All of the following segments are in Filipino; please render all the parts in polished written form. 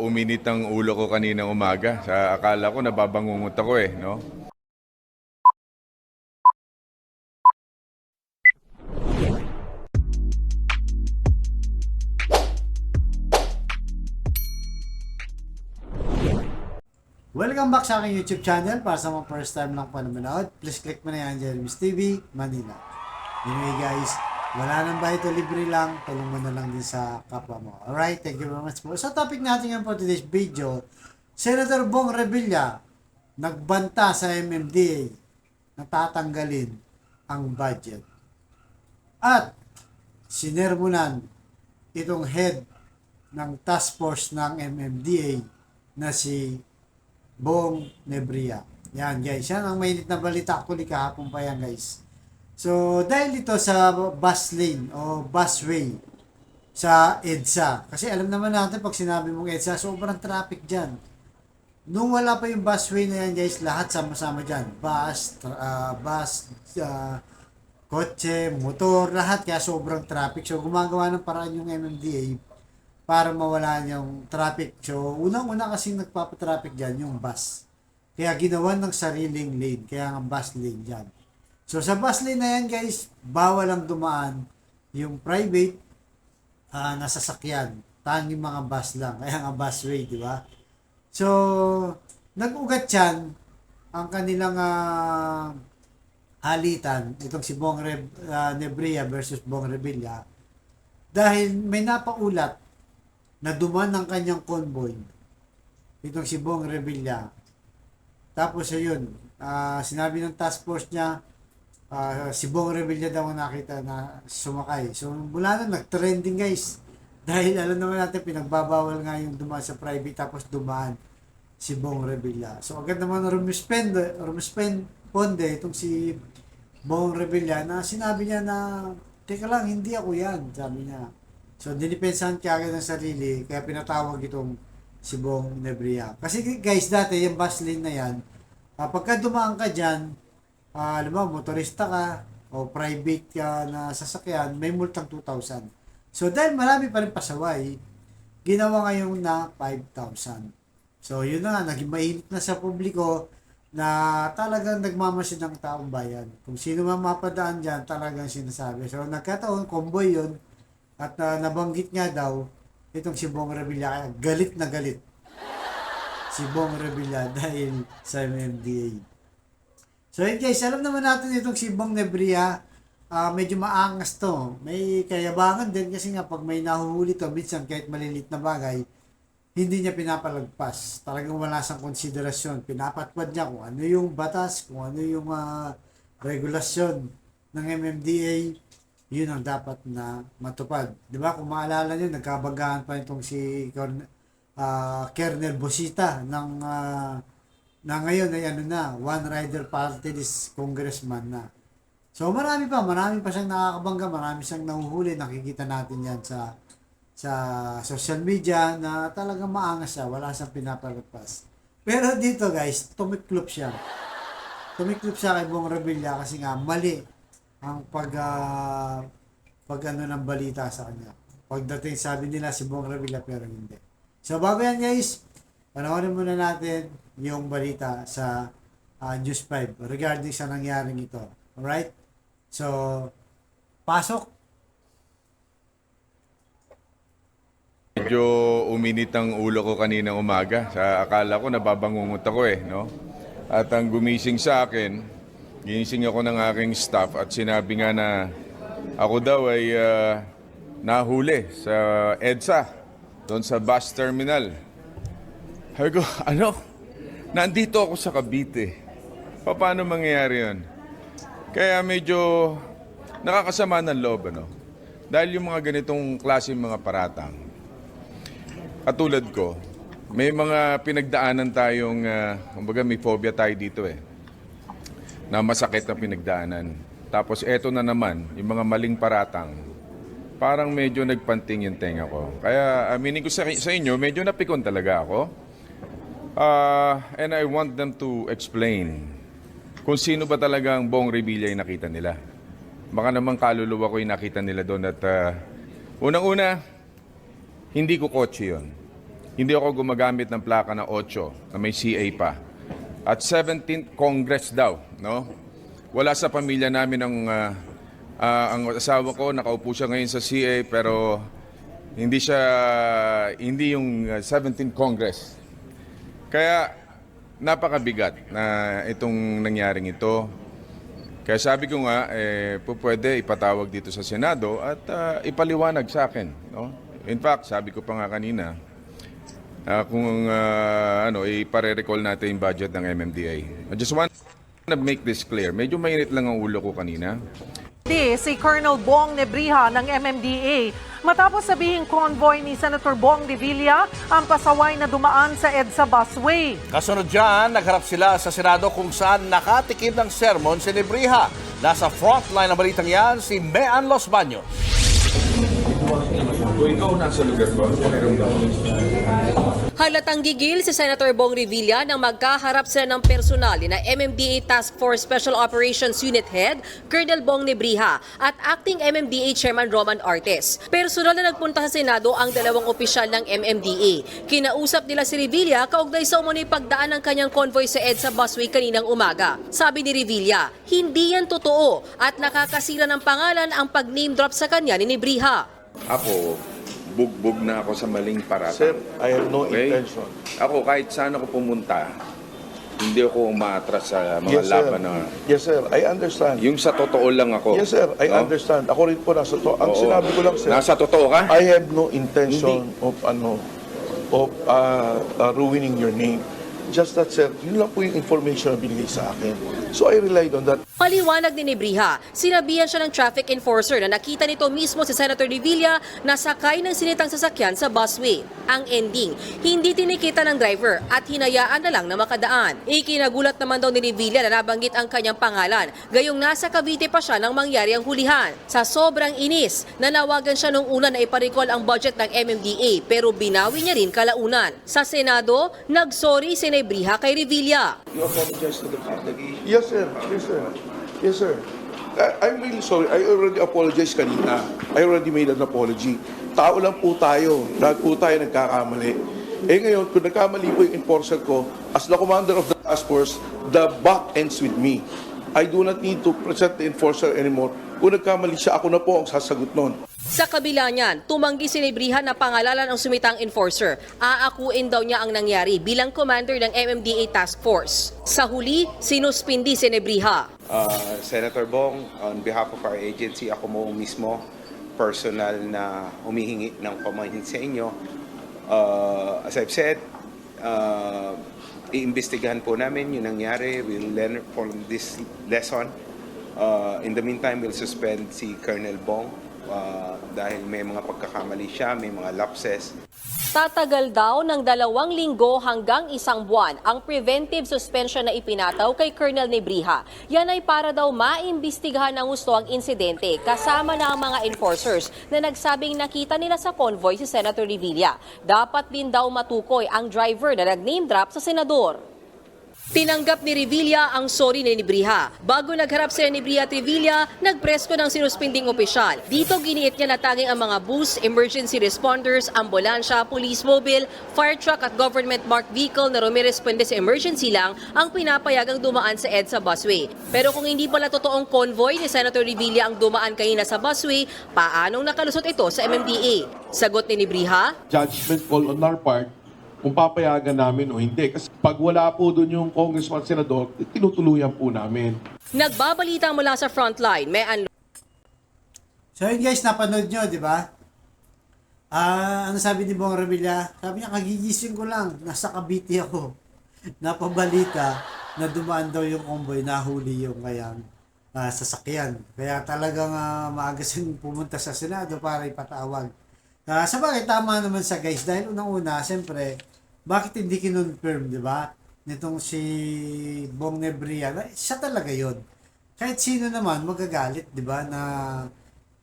Uminit ang ulo ko kaninang umaga. Akala ko nababangungot ako no? Welcome back sa aking YouTube channel. Para sa mga first time lang po na manood, please click mo na yan, Jeremy's TV, Manila. Anyway guys, wala nang ba ito, libre lang, tulong mo na lang din sa kapwa mo. Alright, thank you very much po. So topic natin yan for today's video, Senator Bong Revilla, nagbanta sa MMDA na tatanggalin ang budget. At sinermonan itong head ng task force ng MMDA na si Bong Revilla. Yan guys, yan ang mainit na balita actually kahapon pa yan guys. So dahil dito sa bus lane o busway sa EDSA, kasi alam naman natin pag sinabi mong EDSA, sobrang traffic dyan. Nung wala pa yung busway na yan guys, lahat sama-sama dyan. Bus, kotse, motor, lahat, kaya sobrang traffic. So gumagawa ng paraan yung MMDA para mawala yung traffic. So, unang-una kasi nagpapatraffic dyan yung bus. Kaya ginawan ng sariling lane. Kaya ang bus lane dyan. So, sa bus lane na yan guys, bawal ang dumaan yung private na sasakyan. Tanging mga bus lang. Kaya nga busway, di ba? So, nag-ugat yan ang kanilang halitan. Itong si Bong Revilla versus Bong Revilla. Dahil may napaulat na duman ng kanyang convoy itong si Bong Revilla. Tapos ayun, sinabi ng task force niya, si Bong Revilla daw ang nakita na sumakay. So mula na nag-trending guys. Dahil alam naman natin pinagbabawal nga yung dumaan sa private tapos dumaan si Bong Revilla. So agad naman rumisponde itong si Bong Revilla na sinabi niya na teka lang, hindi ako yan, sabi niya. So, dinipensahan kaya agad ng sarili, kaya pinatawag itong si Bong Revilla. Kasi guys, dati yung bus lane na yan, pagka dumaan ka dyan, alam mo, motorista ka, o private ka na sasakyan, may multang 2,000. So, dahil marami pa rin pasaway, ginawa ngayon na 5,000. So, yun na nga, naging mainit na sa publiko na talagang nagmamasid ng taong bayan. Kung sino man mapadaan dyan, talagang sinasabi. So, nagkataon, convoy yun, at nabanggit nga daw itong si Bong Revilla, galit na galit si Bong Revilla dahil sa MMDA. So yun guys, alam naman natin itong si Bong Revilla, medyo maangas to. May kayabangan din kasi nga pag may nahuhuli to, minsan kahit malilit na bagay, hindi niya pinapalagpas. Talagang wala sang konsiderasyon. Pinapatpad niya kung ano yung batas, kung ano yung regulasyon ng MMDA, yun ang dapat na matupad. Di ba? Kung maalala nyo, nagkabagahan pa itong si Colonel Bosita na ngayon ay one rider party list congressman na. So marami pa siyang nakakabangga, marami siyang nahuhuli, nakikita natin yan sa social media na talagang maangas siya, wala siyang pinapalagpas. Pero dito guys, tumiklop siya kay Bong Revilla kasi nga mali ang pag ng balita sa kanya. Pagdating sabi nila si Bong Revilla pero hindi. So bago yan guys, panoorin muna natin yung balita sa News 5 regarding sa nangyaring ito. Alright? So, pasok. Medyo uminit ang ulo ko kaninang umaga. Akala ko nababangungot ako no? At ang gumising sa akin, ginising ako ng aking staff at sinabi nga na ako daw ay nahuli sa EDSA, doon sa bus terminal. Sabi ko, nandito ako sa Cavite. Paano mangyayari yun? Kaya medyo nakakasama ng loob, Dahil yung mga ganitong klase mga paratang, katulad ko, may mga pinagdaanan tayong, kumbaga may phobia tayo dito na masakit na pinagdaanan. Tapos eto na naman, yung mga maling paratang, parang medyo nagpanting yung tenga ko. Kaya aminin ko sa inyo, medyo napikon talaga ako. And I want them to explain kung sino ba talagang Bong Revilla yung nakita nila. Baka naman kaluluwa ko yung nakita nila doon at unang-una, hindi ko kotse yun. Hindi ako gumagamit ng plaka na 8 na may CA pa. At 17th Congress daw, no? Wala sa pamilya namin ang asawa ko, nakaupo siya ngayon sa CA pero hindi yung 17th Congress. Kaya napakabigat na itong nangyaring ito. Kaya sabi ko nga, pwede ipatawag dito sa Senado at ipaliwanag sa akin, no? In fact, sabi ko pa nga kanina, kung ipare-recall natin yung budget ng MMDA. I just want to make this clear. Medyo mainit lang ang ulo ko kanina. Si Colonel Bong Nebriha ng MMDA matapos sabihing convoy ni Senator Bong Revilla ang pasaway na dumaan sa EDSA busway. Kasunod dyan, nagharap sila sa Senado kung saan nakatikim ng sermon si Nebriha. Nasa frontline ng balitang yan, si Mean Los Baños. Kung ikaw nasa lugar ko, Halatang gigil si Senator Bong Revilla nang magkaharap sila ng personal na MMDA Task Force Special Operations Unit Head, Colonel Bong Nebriha at Acting MMDA Chairman Roman Artes. Personal na nagpunta sa Senado ang dalawang opisyal ng MMDA. Kinausap nila si Revilla kaugnay sa umano'y pagdaan ng kanyang convoy sa EDSA busway kaninang umaga. Sabi ni Revilla, hindi yan totoo at nakakasira ng pangalan ang pag-name drop sa kanya ni Nebriha. ako, bugbog na ako sa maling parata. Sir, I have no Okay? intention. Ako, kahit saan ako pumunta, hindi ako umaatras sa mga Yes, sir. laban na... Yes, sir. I understand. Yung sa totoo lang ako. Yes, sir. I no? understand. Ako rin po nasa to. Ang Oo. sinabi ko lang, sir, Nasa totoo ka? I have no intention of ruining your name. Just that, sir, yun lang po yung information na binigay sa akin. So I relied on that. Paliwanag ni Nebriha, sinabihan siya ng traffic enforcer na nakita nito mismo si Senator Revilla na sakay ng sinitang sasakyan sa busway. Ang ending, hindi tinikita ng driver at hinayaan na lang na makadaan. Ikinagulat naman daw ni Revilla na nabanggit ang kanyang pangalan, gayong nasa Cavite pa siya nang mangyari ang hulihan. Sa sobrang inis, nanawagan siya nung una na iparicall ang budget ng MMDA pero binawi niya rin kalaunan. Sa Senado, nagsorry si Nebriha kay Revilla. You apologize to the public? Yes, sir. Yes, sir. Yes, sir. I'm really sorry. I already apologized kanina. I already made an apology. Tao lang po tayo. Lahat po tayo nagkakamali. Ngayon, kung nagkamali po yung enforcer ko, as the commander of the task force, the buck ends with me. I do not need to present the enforcer anymore. Kung nagkamali siya, ako na po ang sasagot nun. Sa kabila niyan, tumanggi si Nebriha na pangalanan ang sumitang enforcer. Aakuin daw niya ang nangyari bilang commander ng MMDA Task Force. Sa huli, sinuspindi si Nebriha. Senator Bong, on behalf of our agency, ako mo mismo personal na humihingi ng pamahin sa inyo. As I've said, iimbestigahan po namin yung nangyari. We'll learn from this lesson. In the meantime, we'll suspend si Colonel Bong dahil may mga pagkakamali siya, may mga lapses. Tatagal daw ng 2 linggo hanggang 1 buwan ang preventive suspension na ipinataw kay Colonel Nebriha. Yan ay para daw maimbestigahan ng gusto ang insidente kasama na ang mga enforcers na nagsabing nakita nila sa convoy si Senator Revilla. Dapat din daw matukoy ang driver na nag-name drop sa senador. Tinanggap ni Revilla ang sorry ni Nebriha. Bago nagharap si Nebriha at Revilla, nagpresko ng sinuspinding opisyal. Dito giniit niya na tanging ang mga bus, emergency responders, ambulansya, police mobile, fire truck at government marked vehicle na rumiresponde sa emergency lang ang pinapayagang dumaan sa EDSA busway. Pero kung hindi pala totoong convoy ni Senator Revilla ang dumaan kanina sa busway, paanong nakalusot ito sa MMDA? Sagot ni Nebriha, judgment call on our part kung papayagan namin o hindi. Kasi pag wala po doon yung congressman, senador, tinutuluyan po namin. nagbabalita mula sa frontline, Mean. So yun guys, napanood nyo, di ba? Ano sabi ni Bong Revilla? Sabi niya, kagigising ko lang, nasa Cavite ako. Napabalita na dumaan daw yung convoy, nahuli yung kayang sasakyan. Kaya talagang maaga siyang pumunta sa Senado para ipatawag. Sa bagay, tama naman sa guys, dahil unang-una, siyempre, bakit hindi kinonfirm, di ba? Nitong si Bong Nebriha, siya talaga yon. Kahit sino naman magagalit, di ba, na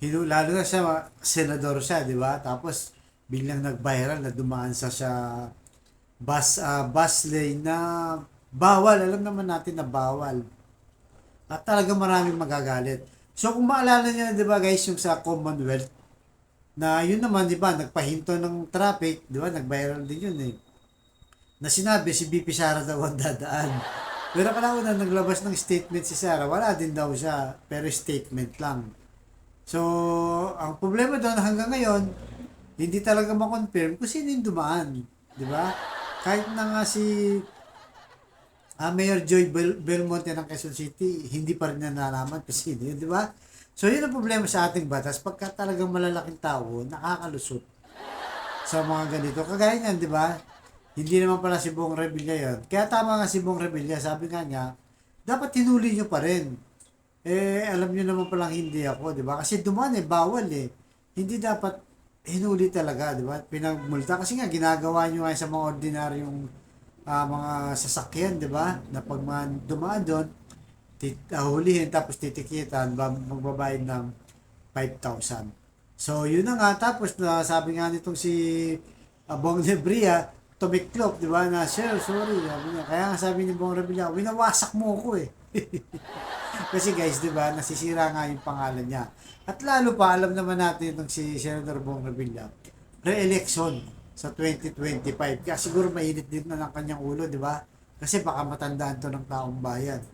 lalo na siya, senador siya, di ba? Tapos, biglang nag-viral na dumaan sa bus lane na bawal. Alam naman natin na bawal. At talaga maraming magagalit. So, kung maalala niyo, di ba guys, yung sa Commonwealth, Na yun naman, di ba, nagpahinto ng traffic, di ba, nag-viral din yun eh. Na sinabi si BP Sara daw ang dadaan. Pero kalaunan naglabas ng statement si Sara, wala din daw siya, pero statement lang. So, ang problema doon hanggang ngayon, hindi talaga ma-confirm kung sino yung dumaan. Di ba? Kahit na nga si Mayor Joy Belmonte ng Quezon City, hindi pa rin na nalaman kung sino yun, di ba? So, yun ang problema sa ating batas. Pagka talagang malalaking tao, nakakalusot sa mga ganito. Kagaya niyan, di ba? Hindi naman pala si Bong Revilla yun. Kaya tama nga si Bong Revilla, sabi nga niya, dapat hinuli nyo pa rin. Eh, alam nyo naman palang hindi ako, di ba? Kasi dumaan bawal eh. Hindi dapat hinuli talaga, di ba? Pinagmulta. Kasi nga, ginagawa nyo nga sa mga ordinaryong mga sasakyan, di ba? Na pag dumaan doon, hulihin tapos titikitan, magbabayad ng 5,000. So, yun na nga. Tapos, sabi nga nitong si Bong Revilla, tumiklop, di ba? Na, sir, sorry. Sabi niya. Kaya nga sabi ni Bong Revilla, winawasak mo ko eh. Kasi guys, di ba, nasisira nga yung pangalan niya. At lalo pa, alam naman natin itong si Senator Bong Revilla, re-election sa 2025. Kaya siguro mainit din na ng kanyang ulo, di ba? Kasi baka matandaan to ng taong bayan.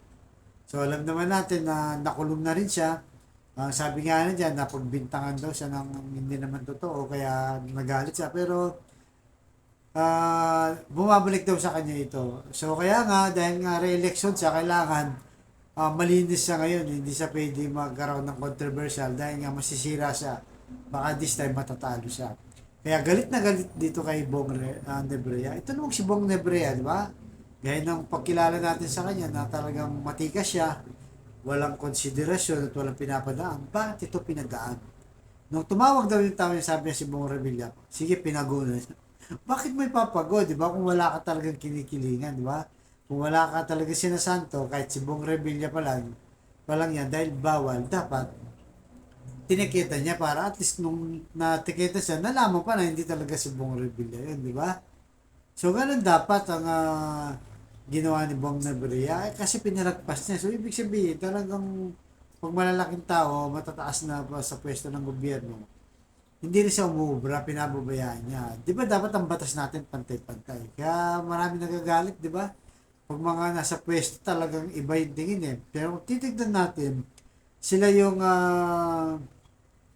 So, alam naman natin na nakulong na rin siya. Sabi nga na dyan, napagbintangan daw siya ng hindi naman totoo, kaya nagalit siya. Pero, bumabalik daw sa kanya ito. So, kaya nga, dahil nga re-election siya, kailangan malinis siya ngayon. Hindi siya pwede magkaroon ng controversial dahil nga masisira siya. Baka this time matatalo siya. Kaya galit na galit dito kay Bong Nebrea. Ito naman si Bong Nebrea, di ba? Gaya ng pagkilala natin sa kanya na talagang matikas siya, walang konsiderasyon at walang pinapadaan. Bakit ito pinadaan? Nung tumawag daw yung tao niya, sabi niya si Bong Revilla, sige, pinaguna. Bakit may papagod, di ba? Kung wala ka talagang kinikilingan, di ba? Kung wala ka talaga sinasanto, kahit si Bong Revilla pa lang yan, dahil bawal, dapat tinikita niya para at least nung natikita siya, nalaman pa na hindi talaga si Bong Revilla yun, di ba? So, ganun dapat ang ginawa ni Bong Revilla kasi pinalagpas niya. So, ibig sabihin, talagang pag malalaking tao, matataas na pa sa pwesto ng gobyerno, hindi rin siya umuubra, pinababayaan niya. Di ba dapat ang batas natin pantay-pantay? Kaya marami nagagalit, di ba? Pag mga nasa pwesto talagang iba yung tingin eh. Pero kung titignan natin, sila yung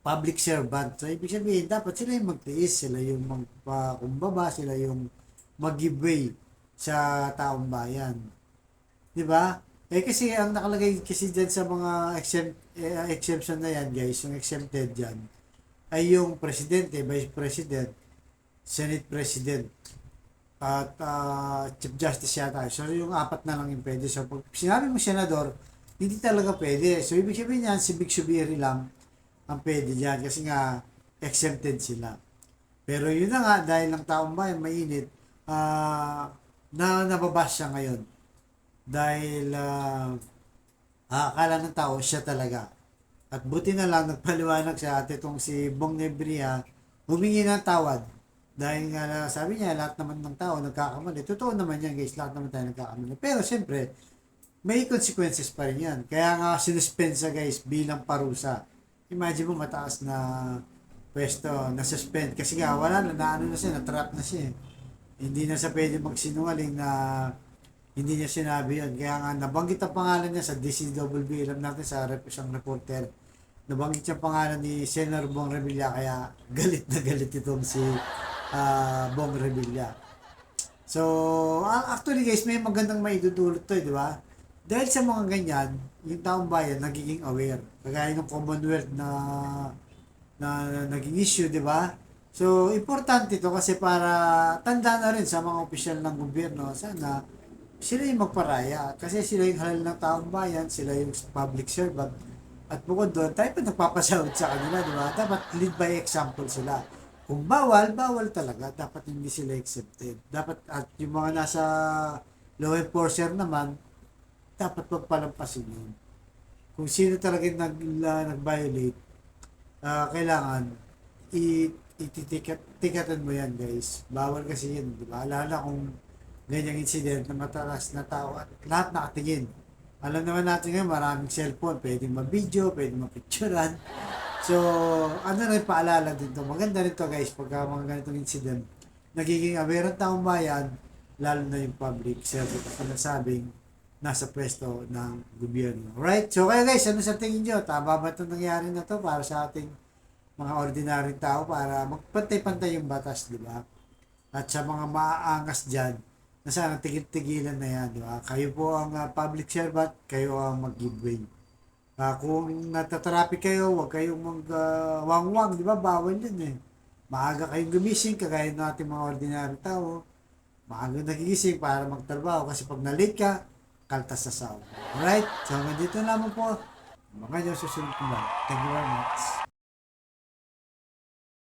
public servant. So, ibig sabihin, dapat sila yung magtiis, sila yung magpakumbaba, sila yung mag-give way sa taong bayan. Di ba? Eh kasi ang nakalagay kasi dyan sa mga exemption na yan, guys, yung exempted dyan, ay yung presidente, vice president, senate president, at chief justice yata. So, yung apat na lang yung pwede. So, pag sinabi mo senador, hindi talaga pwede. So, ibig sabihin yan, si Big Subiri lang ang pwede dyan kasi nga exempted sila. Pero yun na nga, dahil ng taong bayan mainit, nababas siya ngayon. Dahil akala ng tao, siya talaga. At buti na lang, nagpaliwanag siya at itong si Bong Nebrea, humingi ng tawad. Dahil nga, sabi niya, lahat naman ng tao nagkakamali. Totoo naman yan, guys, lahat naman tayo nagkakamali. Pero siyempre, may consequences pa rin yan. Kaya nga, sinuspend siya, guys, bilang parusa. Imagine mo, mataas na pwesto, na-suspend. Kasi nga, wala na, na siya, na-trap na siya. Hindi na siya pwede magsinungaling na hindi niya sinabi yun. Kaya nga, nabanggit ang pangalan niya sa DCWB. Alam natin sa isang reporter. Nabanggit yung pangalan ni Senator Bong Revilla. Kaya galit na galit itong si Bong Revilla. So, actually guys, may magandang maidudulot to, di ba? Dahil sa mga ganyan, yung taong bayan nagiging aware. Kagaya ng Commonwealth na naging issue, di ba? So, importante ito kasi para tanda na rin sa mga opisyal ng gobyerno, sana sila yung magparaya. Kasi sila yung halal ng taong bayan, sila yung public servant. At bukod doon, tayo pa nagpapasahod sa kanila, di ba? Dapat lead by example sila. Kung bawal, bawal talaga. Dapat hindi sila accepted. Dapat, at yung mga nasa law enforcer naman, dapat pagpalampasin yun. Kung sino talaga nag-violate, kailangan tikatan mo yan, guys. Bawal kasi yun, di ba? Lalo kung ganyang incident na matalas na tao at lahat nakatingin. Alam naman natin ngayon, maraming cellphone, pwedeng ma-video, pwedeng ma-picturean. So, ano rin paalala din to. Maganda rin to guys, pagka mga ganitong incident, nagiging aware ang taong bayan, lalo na yung public service na sinasabing nasa pwesto ng gobyerno. Right? So, kaya guys, ano sa tingin nyo? Tama ba itong nangyari na to para sa ating mga ordinaryong tao para magpantay-pantay yung batas, di ba? At sa mga maaangas dyan, na sana tigil-tigilan na yan, di ba? Kayo po ang public servant, kayo ang mag-give way. Kung natatraffic kayo, huwag kayong mag-wang-wang, di ba? Bawal yun eh. Maaga kayong gumising, kagaya ng ating mga ordinaryong tao. Maaga nagigising para magtrabaho kasi pag na-late ka, kaltas sa sahod. Alright? So, hanggang dito naman po. Mga nyo susunod ko lang. Thank you very much.